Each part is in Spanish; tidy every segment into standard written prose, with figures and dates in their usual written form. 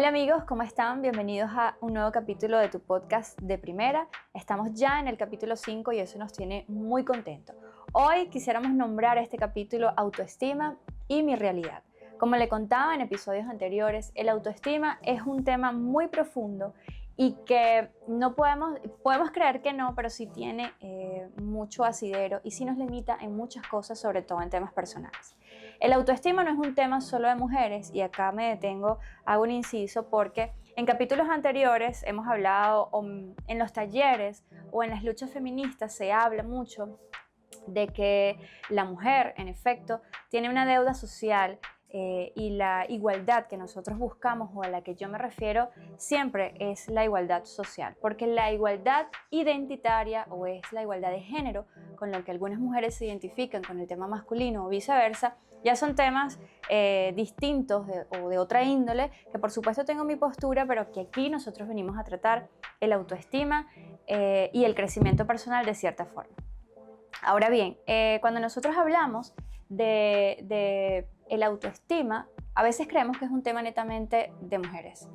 Hola amigos, ¿cómo están? Bienvenidos a un nuevo capítulo de tu podcast de Primera. Estamos ya en el capítulo 5 y eso nos tiene muy contentos. Hoy quisiéramos nombrar este capítulo Autoestima y mi realidad. Como le contaba en episodios anteriores, el autoestima es un tema muy profundo y que no podemos creer que no, pero sí tiene mucho asidero y sí nos limita en muchas cosas, sobre todo en temas personales. El autoestima no es un tema solo de mujeres y acá me detengo, hago un inciso porque en capítulos anteriores hemos hablado, en los talleres o en las luchas feministas se habla mucho de que la mujer, en efecto, tiene una deuda social y la igualdad que nosotros buscamos o a la que yo me refiero siempre es la igualdad social, porque la igualdad identitaria o es la igualdad de género con la que algunas mujeres se identifican con el tema masculino o viceversa, ya son temas distintos o de otra índole, que por supuesto tengo mi postura, pero que aquí nosotros venimos a tratar el autoestima y el crecimiento personal de cierta forma. Ahora bien, cuando nosotros hablamos de el autoestima, a veces creemos que es un tema netamente de mujeres.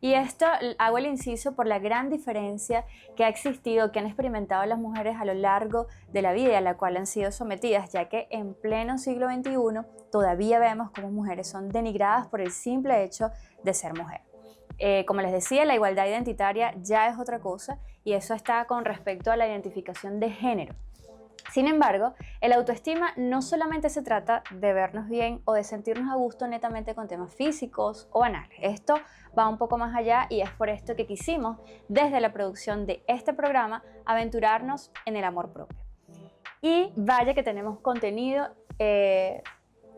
Y esto hago el inciso por la gran diferencia que ha existido, que han experimentado las mujeres a lo largo de la vida y a la cual han sido sometidas, ya que en pleno siglo XXI todavía vemos cómo mujeres son denigradas por el simple hecho de ser mujer. Como les decía, la igualdad identitaria ya es otra cosa y eso está con respecto a la identificación de género. Sin embargo, el autoestima no solamente se trata de vernos bien o de sentirnos a gusto netamente con temas físicos o banales. Esto va un poco más allá y es por esto que quisimos, desde la producción de este programa, aventurarnos en el amor propio. Y vaya que tenemos contenido,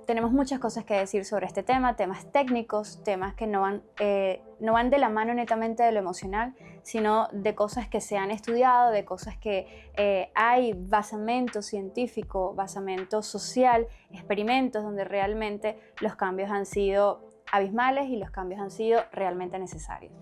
tenemos muchas cosas que decir sobre este tema, temas técnicos, temas que no van de la mano netamente de lo emocional, sino de cosas que se han estudiado, de cosas que hay basamento científico, basamento social, experimentos donde realmente los cambios han sido abismales y los cambios han sido realmente necesarios.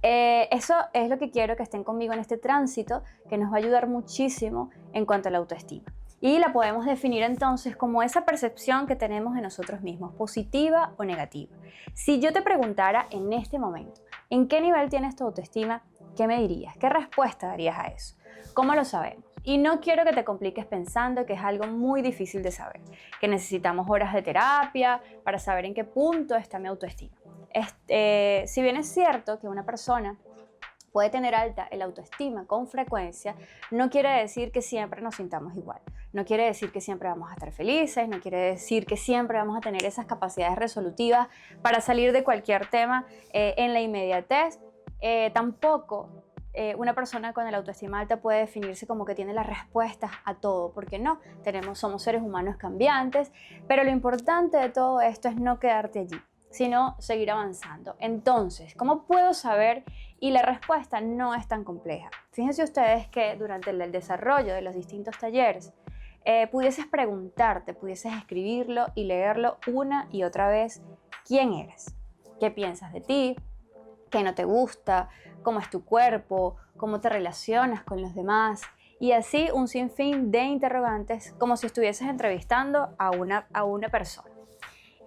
Eso es lo que quiero que estén conmigo en este tránsito, que nos va a ayudar muchísimo en cuanto a la autoestima. Y la podemos definir entonces como esa percepción que tenemos de nosotros mismos, positiva o negativa. Si yo te preguntara en este momento, ¿en qué nivel tienes tu autoestima? ¿Qué me dirías? ¿Qué respuesta darías a eso? ¿Cómo lo sabemos? Y no quiero que te compliques pensando que es algo muy difícil de saber, que necesitamos horas de terapia para saber en qué punto está mi autoestima. Si bien es cierto que una persona puede tener alta el autoestima con frecuencia, no quiere decir que siempre nos sintamos igual. No quiere decir que siempre vamos a estar felices, no quiere decir que siempre vamos a tener esas capacidades resolutivas para salir de cualquier tema en la inmediatez. Tampoco una persona con el autoestima alta puede definirse como que tiene las respuestas a todo, porque no, somos seres humanos cambiantes, pero lo importante de todo esto es no quedarte allí, sino seguir avanzando. Entonces, ¿cómo puedo saber? Y la respuesta no es tan compleja. Fíjense ustedes que durante el desarrollo de los distintos talleres, pudieses preguntarte, pudieses escribirlo y leerlo una y otra vez, ¿quién eres? ¿Qué piensas de ti? ¿Qué no te gusta? ¿Cómo es tu cuerpo? ¿Cómo te relacionas con los demás? Y así un sinfín de interrogantes, como si estuvieses entrevistando a una persona.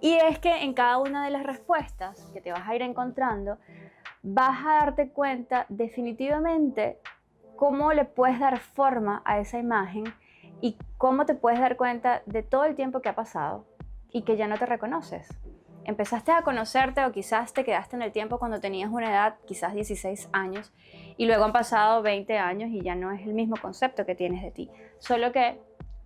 Y es que en cada una de las respuestas que te vas a ir encontrando, vas a darte cuenta definitivamente cómo le puedes dar forma a esa imagen y cómo te puedes dar cuenta de todo el tiempo que ha pasado y que ya no te reconoces. Empezaste a conocerte o quizás te quedaste en el tiempo cuando tenías una edad, quizás 16 años, y luego han pasado 20 años y ya no es el mismo concepto que tienes de ti. Solo que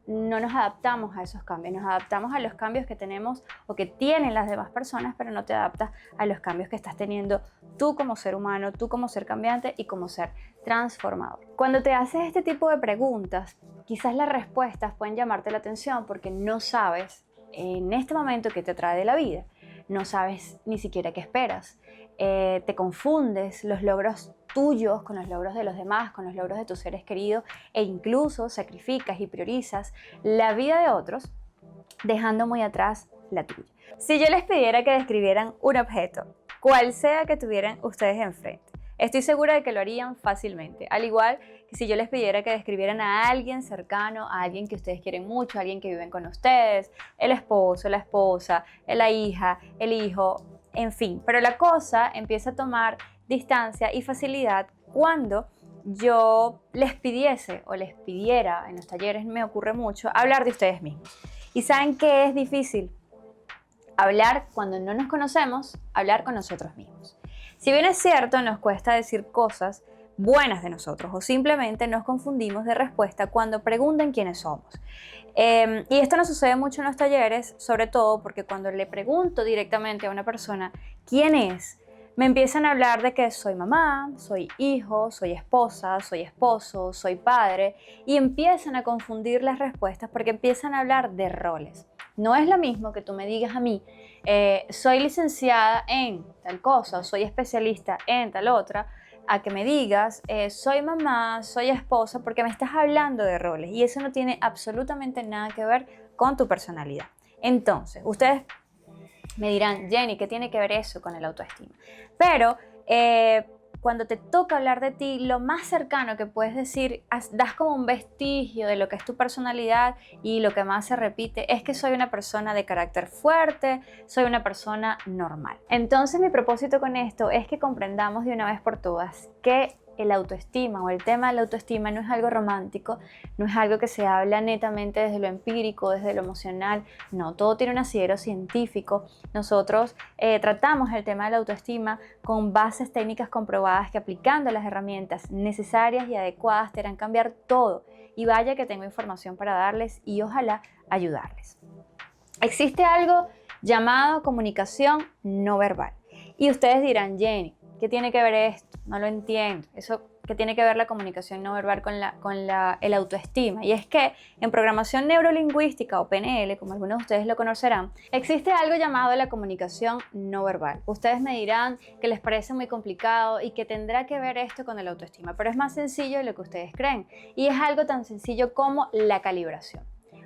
no nos adaptamos a esos cambios, nos adaptamos a los cambios que tenemos o que tienen las demás personas, pero no te adaptas a los cambios que estás teniendo tú como ser humano, tú como ser cambiante y como ser transformador. Cuando te haces este tipo de preguntas, quizás las respuestas pueden llamarte la atención porque no sabes en este momento qué te trae de la vida, no sabes ni siquiera qué esperas, te confundes los logros tuyos con los logros de los demás, con los logros de tus seres queridos e incluso sacrificas y priorizas la vida de otros dejando muy atrás la tuya. Si yo les pidiera que describieran un objeto, cual sea que tuvieran ustedes enfrente, estoy segura de que lo harían fácilmente, al igual que si yo les pidiera que describieran a alguien cercano, a alguien que ustedes quieren mucho, a alguien que viven con ustedes, el esposo, la esposa, la hija, el hijo, en fin, pero la cosa empieza a tomar distancia y facilidad cuando yo les pidiese o les pidiera, en los talleres me ocurre mucho, hablar de ustedes mismos. ¿Y saben qué es difícil? Hablar cuando no nos conocemos, hablar con nosotros mismos. Si bien es cierto, nos cuesta decir cosas buenas de nosotros o simplemente nos confundimos de respuesta cuando preguntan quiénes somos. Y esto nos sucede mucho en los talleres, sobre todo porque cuando le pregunto directamente a una persona quién es, me empiezan a hablar de que soy mamá, soy hijo, soy esposa, soy esposo, soy padre, y empiezan a confundir las respuestas porque empiezan a hablar de roles. No es lo mismo que tú me digas a mí, soy licenciada en tal cosa, soy especialista en tal otra, a que me digas, soy mamá, soy esposa, porque me estás hablando de roles y eso no tiene absolutamente nada que ver con tu personalidad. Entonces, ustedes me dirán, Jenny, ¿qué tiene que ver eso con el autoestima? Pero cuando te toca hablar de ti, lo más cercano que puedes decir, das como un vestigio de lo que es tu personalidad y lo que más se repite es que soy una persona de carácter fuerte, soy una persona normal. Entonces mi propósito con esto es que comprendamos de una vez por todas que el autoestima o el tema de la autoestima no es algo romántico, no es algo que se habla netamente desde lo empírico, desde lo emocional, no, todo tiene un asidero científico. Nosotros tratamos el tema de la autoestima con bases técnicas comprobadas que aplicando las herramientas necesarias y adecuadas te harán cambiar todo. Y vaya que tengo información para darles y ojalá ayudarles. Existe algo llamado comunicación no verbal. Y ustedes dirán, Jenny, ¿qué tiene que ver esto? No lo entiendo. Eso, ¿qué tiene que ver la comunicación no verbal con el autoestima? Y es que en programación neurolingüística o PNL, como algunos de ustedes lo conocerán, existe algo llamado la comunicación no verbal. Ustedes me dirán que les parece muy complicado y que tendrá que ver esto con el autoestima, pero es más sencillo de lo que ustedes creen. Y es algo tan sencillo como la calibración.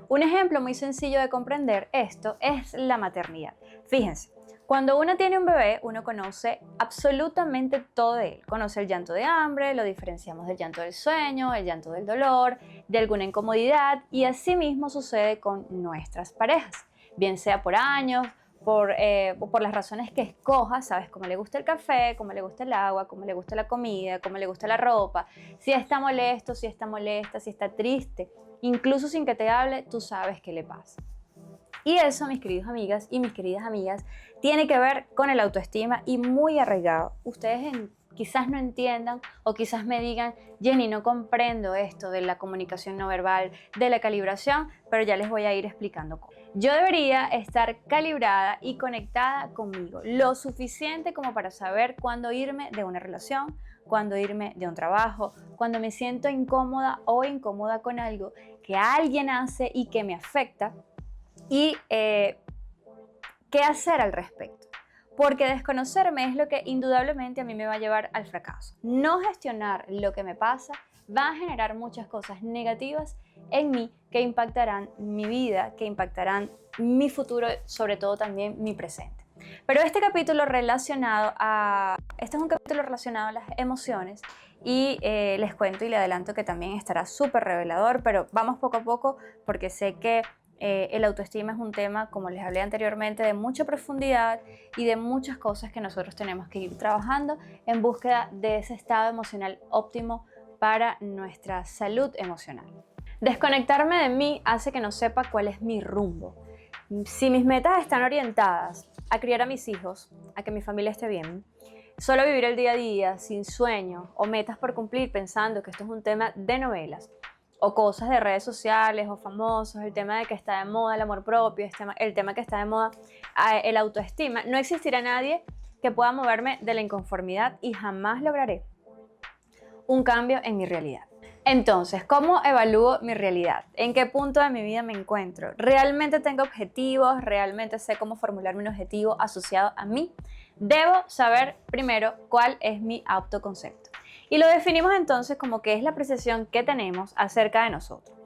Un ejemplo muy sencillo de comprender esto es la maternidad. Fíjense. Cuando uno tiene un bebé, uno conoce absolutamente todo de él. Conoce el llanto de hambre, lo diferenciamos del llanto del sueño, el llanto del dolor, de alguna incomodidad y así mismo sucede con nuestras parejas, bien sea por años, por las razones que escojas, sabes cómo le gusta el café, cómo le gusta el agua, cómo le gusta la comida, cómo le gusta la ropa, si está molesto, si está molesta, si está triste, incluso sin que te hable, tú sabes qué le pasa. Y eso, mis queridas amigas y mis queridas amigas, tiene que ver con el autoestima y muy arraigado. Ustedes quizás no entiendan o quizás me digan, Jenny, no comprendo esto de la comunicación no verbal, de la calibración, pero ya les voy a ir explicando cómo. Yo debería estar calibrada y conectada conmigo, lo suficiente como para saber cuándo irme de una relación, cuándo irme de un trabajo, cuando me siento incómoda o incómoda con algo que alguien hace y que me afecta, y qué hacer al respecto. Porque desconocerme es lo que indudablemente a mí me va a llevar al fracaso. No gestionar lo que me pasa va a generar muchas cosas negativas en mí que impactarán mi vida, que impactarán mi futuro, sobre todo también mi presente. Pero este es un capítulo relacionado a las emociones y les cuento y le adelanto que también estará súper revelador, pero vamos poco a poco porque sé que el autoestima es un tema, como les hablé anteriormente, de mucha profundidad y de muchas cosas que nosotros tenemos que ir trabajando en búsqueda de ese estado emocional óptimo para nuestra salud emocional. Desconectarme de mí hace que no sepa cuál es mi rumbo. Si mis metas están orientadas a criar a mis hijos, a que mi familia esté bien, solo vivir el día a día sin sueño o metas por cumplir pensando que esto es un tema de novelas, o cosas de redes sociales o famosos, el tema de que está de moda el amor propio, el tema que está de moda el autoestima, no existirá nadie que pueda moverme de la inconformidad y jamás lograré un cambio en mi realidad. Entonces, ¿cómo evalúo mi realidad? ¿En qué punto de mi vida me encuentro? ¿Realmente tengo objetivos? ¿Realmente sé cómo formularme un objetivo asociado a mí? Debo saber primero cuál es mi autoconcepto. Y lo definimos entonces como que es la percepción que tenemos acerca de nosotros.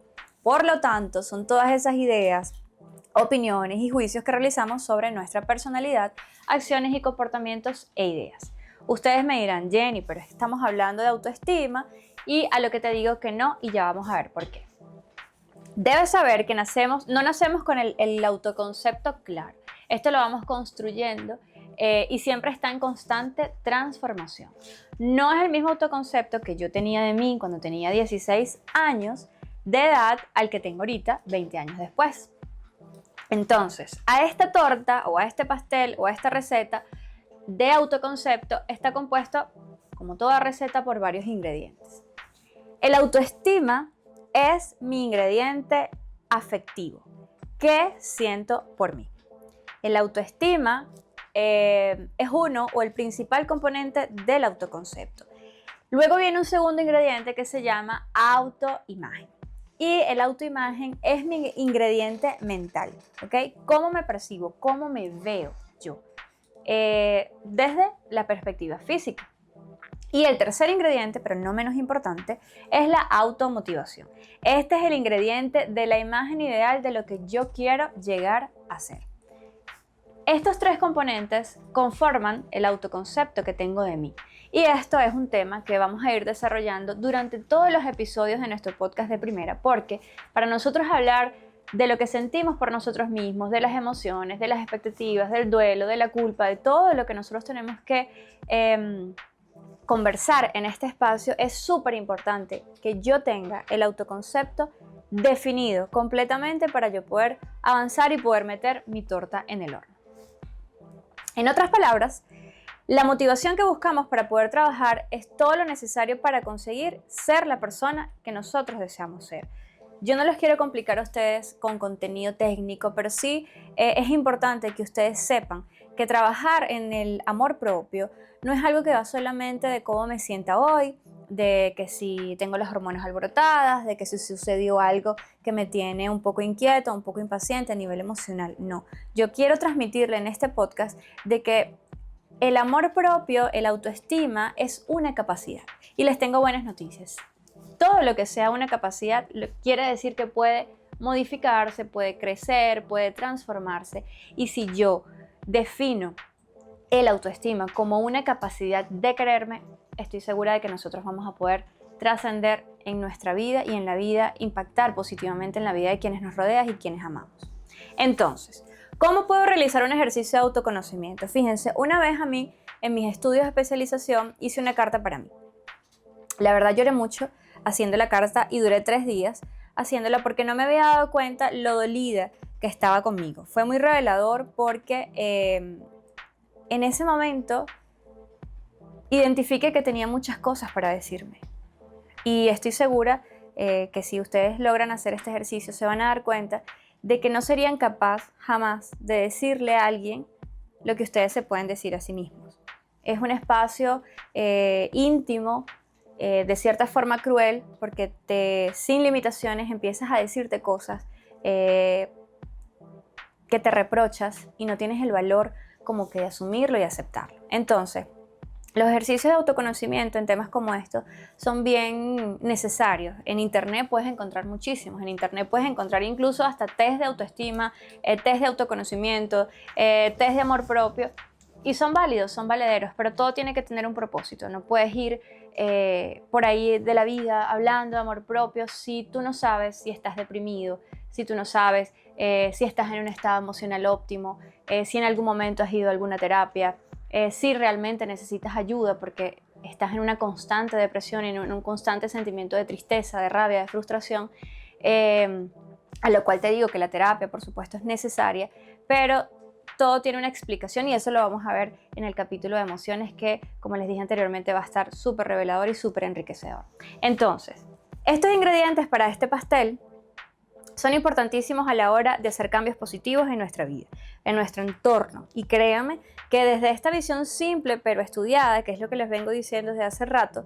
Por lo tanto, son todas esas ideas, opiniones y juicios que realizamos sobre nuestra personalidad, acciones y comportamientos e ideas. Ustedes me dirán, Jenny, pero estamos hablando de autoestima y a lo que te digo que no y ya vamos a ver por qué. Debes saber que no nacemos con el autoconcepto claro. Esto lo vamos construyendo y siempre está en constante transformación. No es el mismo autoconcepto que yo tenía de mí cuando tenía 16 años de edad al que tengo ahorita, 20 años después. Entonces, a esta torta o a este pastel o a esta receta de autoconcepto está compuesto, como toda receta, por varios ingredientes. El autoestima es mi ingrediente afectivo. ¿Qué siento por mí? El autoestima es uno o el principal componente del autoconcepto. Luego viene un segundo ingrediente que se llama autoimagen. Y el autoimagen es mi ingrediente mental, ¿ok? ¿Cómo me percibo? ¿Cómo me veo yo? Desde la perspectiva física. Y el tercer ingrediente, pero no menos importante, es la automotivación. Este es el ingrediente de la imagen ideal de lo que yo quiero llegar a ser. Estos tres componentes conforman el autoconcepto que tengo de mí. Y esto es un tema que vamos a ir desarrollando durante todos los episodios de nuestro podcast de Primera, porque para nosotros hablar de lo que sentimos por nosotros mismos, de las emociones, de las expectativas, del duelo, de la culpa, de todo lo que nosotros tenemos que conversar en este espacio, es súper importante que yo tenga el autoconcepto definido completamente para yo poder avanzar y poder meter mi torta en el horno. En otras palabras, la motivación que buscamos para poder trabajar es todo lo necesario para conseguir ser la persona que nosotros deseamos ser. Yo no les quiero complicar a ustedes con contenido técnico, pero sí es importante que ustedes sepan que trabajar en el amor propio no es algo que va solamente de cómo me sienta hoy, de que si tengo las hormonas alborotadas, de que si sucedió algo que me tiene un poco inquieto, un poco impaciente a nivel emocional. No, yo quiero transmitirle en este podcast de que el amor propio, el autoestima es una capacidad. Y les tengo buenas noticias. Todo lo que sea una capacidad quiere decir que puede modificarse, puede crecer, puede transformarse. Y si yo defino el autoestima como una capacidad de quererme, estoy segura de que nosotros vamos a poder trascender en nuestra vida y en la vida, impactar positivamente en la vida de quienes nos rodean y quienes amamos. Entonces, ¿cómo puedo realizar un ejercicio de autoconocimiento? Fíjense, una vez a mí, en mis estudios de especialización, hice una carta para mí. La verdad lloré mucho haciendo la carta y duré 3 días haciéndola porque no me había dado cuenta lo dolida que estaba conmigo. Fue muy revelador porque en ese momento identifiqué que tenía muchas cosas para decirme. Y estoy segura que si ustedes logran hacer este ejercicio se van a dar cuenta de que no serían capaces jamás de decirle a alguien lo que ustedes se pueden decir a sí mismos. Es un espacio íntimo, de cierta forma cruel, porque sin limitaciones empiezas a decirte cosas que te reprochas y no tienes el valor como que de asumirlo y aceptarlo. Entonces, los ejercicios de autoconocimiento en temas como estos son bien necesarios. En internet puedes encontrar muchísimos. En internet puedes encontrar incluso hasta test de autoestima, test de autoconocimiento, test de amor propio. Y son válidos, son valederos, pero todo tiene que tener un propósito. No puedes ir por ahí de la vida hablando de amor propio si tú no sabes si estás deprimido, si tú no sabes si estás en un estado emocional óptimo, si en algún momento has ido a alguna terapia, si realmente necesitas ayuda porque estás en una constante depresión, en un constante sentimiento de tristeza, de rabia, de frustración, a lo cual te digo que la terapia, por supuesto, es necesaria, pero todo tiene una explicación y eso lo vamos a ver en el capítulo de emociones que, como les dije anteriormente, va a estar súper revelador y súper enriquecedor. Entonces, estos ingredientes para este pastel son importantísimos a la hora de hacer cambios positivos en nuestra vida, en nuestro entorno. Y créanme que desde esta visión simple pero estudiada, que es lo que les vengo diciendo desde hace rato,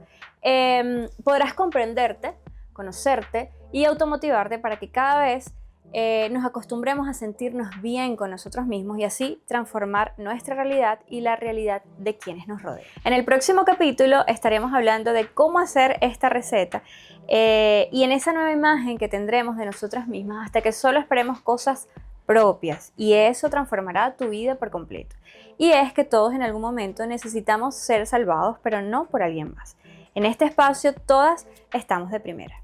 podrás comprenderte, conocerte y automotivarte para que cada vez nos acostumbremos a sentirnos bien con nosotros mismos y así transformar nuestra realidad y la realidad de quienes nos rodean. En el próximo capítulo estaremos hablando de cómo hacer esta receta y en esa nueva imagen que tendremos de nosotras mismas hasta que solo esperemos cosas propias y eso transformará tu vida por completo. Y es que todos en algún momento necesitamos ser salvados, pero no por alguien más. En este espacio todas estamos de primera.